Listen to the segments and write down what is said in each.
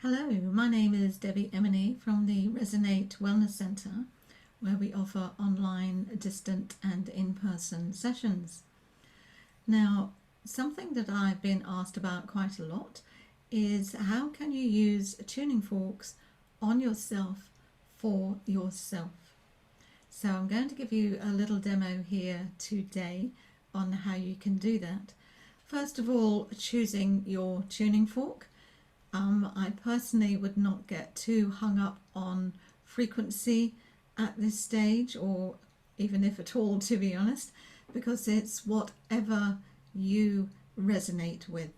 Hello, my name is Debbie Emily from the Resonate Wellness Centre, where we offer online, distant and in-person sessions. Now, something that I've been asked about quite a lot is how can you use tuning forks on yourself for yourself? So I'm going to give you a little demo here today on how you can do that. First of all, choosing your tuning fork. I personally would not get too hung up on frequency at this stage, or even if at all, to be honest, because it's whatever you resonate with.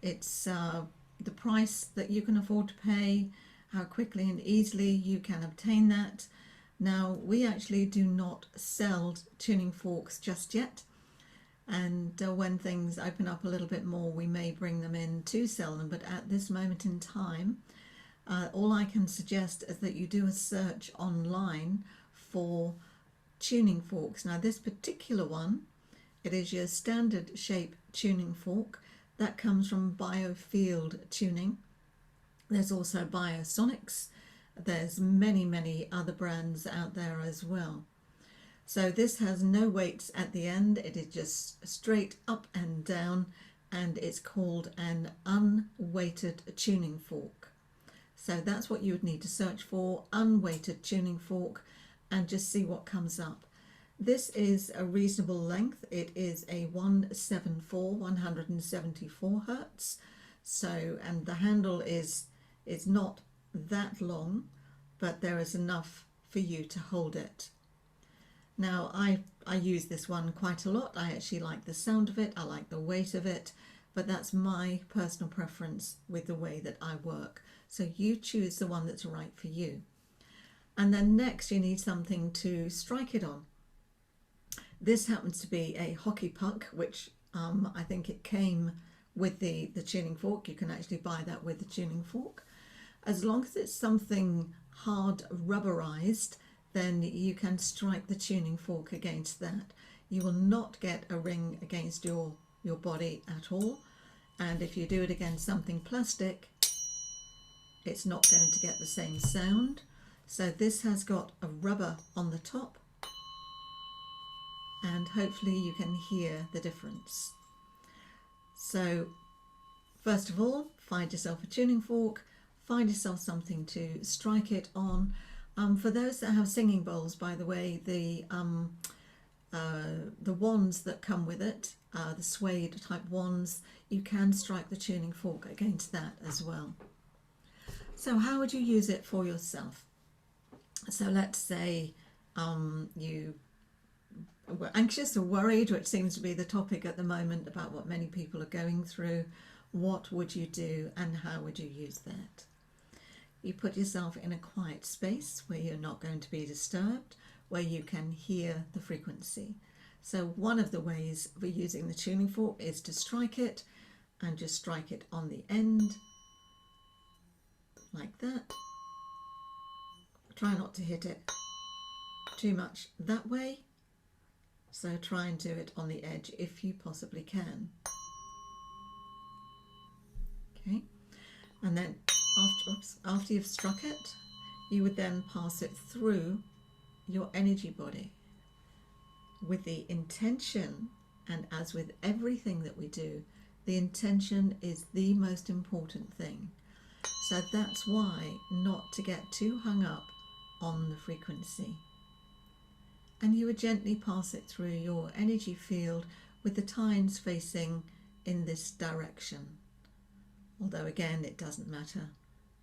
It's the price that you can afford to pay, how quickly and easily you can obtain that. Now, we actually do not sell tuning forks just yet. And when things open up a little bit more, we may bring them in to sell them. But at this moment in time, all I can suggest is that you do a search online for tuning forks. Now, this particular one, it is your standard shape tuning fork that comes from Biofield Tuning. There's also Biosonics. There's many other brands out there as well. So this has no weights at the end, it is just straight up and down, and it's called an unweighted tuning fork. So that's what you would need to search for, unweighted tuning fork, and just see what comes up. This is a reasonable length. It is a 174 hertz. So, and the handle is not that long, but there is enough for you to hold it. Now, I use this one quite a lot. I actually like the sound of it. I like the weight of it, but that's my personal preference with the way that I work. So you choose the one that's right for you. And then next you need something to strike it on. This happens to be a hockey puck, which I think it came with the tuning fork. You can actually buy that with the tuning fork. As long as it's something hard rubberized, then you can strike the tuning fork against that. You will not get a ring against your body at all. And if you do it against something plastic, it's not going to get the same sound. So this has got a rubber on the top, and hopefully you can hear the difference. So first of all, find yourself a tuning fork, find yourself something to strike it on. For those that have singing bowls, by the way, the wands that come with it, the suede type wands, you can strike the tuning fork against that as well. So how would you use it for yourself? So let's say you were anxious or worried, which seems to be the topic at the moment about what many people are going through. What would you do and how would you use that? You put yourself in a quiet space where you're not going to be disturbed, where you can hear the frequency. So one of the ways for using the tuning fork is to strike it, and just strike it on the end, like that. Try not to hit it too much that way. So try and do it on the edge if you possibly can. Okay, and then after you've struck it, you would then pass it through your energy body with the intention, and as with everything that we do, the intention is the most important thing. So that's why not to get too hung up on the frequency. And you would gently pass it through your energy field with the tines facing in this direction. Although again, it doesn't matter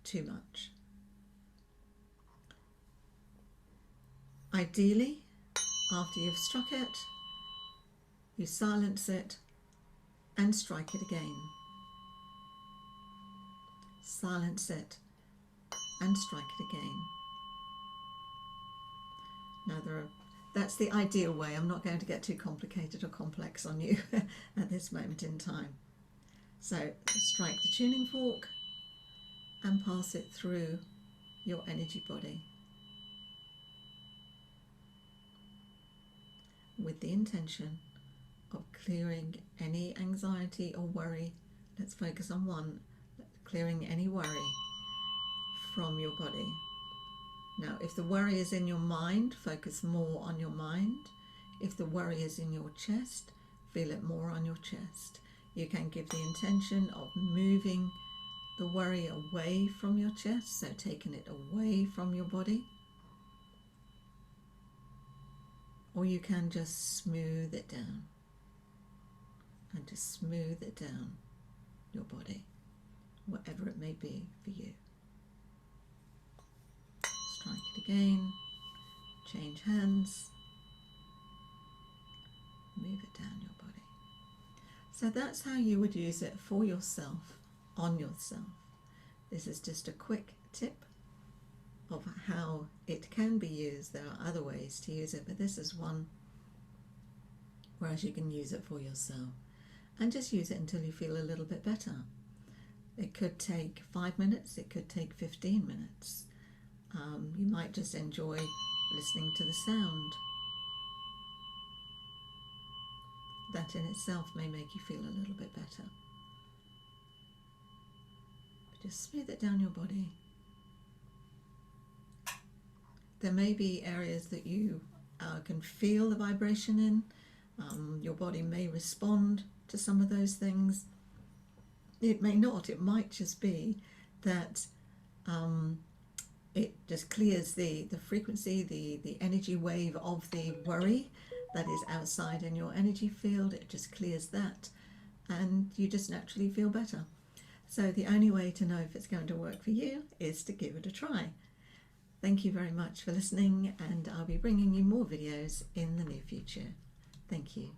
too much. Ideally, after you've struck it, you silence it and strike it again. Silence it and strike it again. Now that's the ideal way. I'm not going to get too complicated or complex on you at this moment in time. So strike the tuning fork and pass it through your energy body with the intention of clearing any anxiety or worry. Let's focus on one, clearing any worry, from your body. Now, if the worry is in your mind, focus more on your mind. If the worry is in your chest, feel it more on your chest. You can give the intention of moving the worry away from your chest, so taking it away from your body. Or you can just smooth it down and just smooth it down your body, whatever it may be for you. Strike it again, change hands, move it down your body. So that's how you would use it for yourself, on yourself. This is just a quick tip of how it can be used. There are other ways to use it, but this is one whereas you can use it for yourself. And just use it until you feel a little bit better. It could take 5 minutes, it could take 15 minutes. You might just enjoy listening to the sound. That in itself may make you feel a little bit better. But just smooth it down your body. There may be areas that you can feel the vibration in. Your body may respond to some of those things. It may not. It might just be that it just clears the frequency, the energy wave of the worry that is outside in your energy field. It just clears that and you just naturally feel better. So the only way to know if it's going to work for you is to give it a try. Thank you very much for listening, and I'll be bringing you more videos in the near future. Thank you.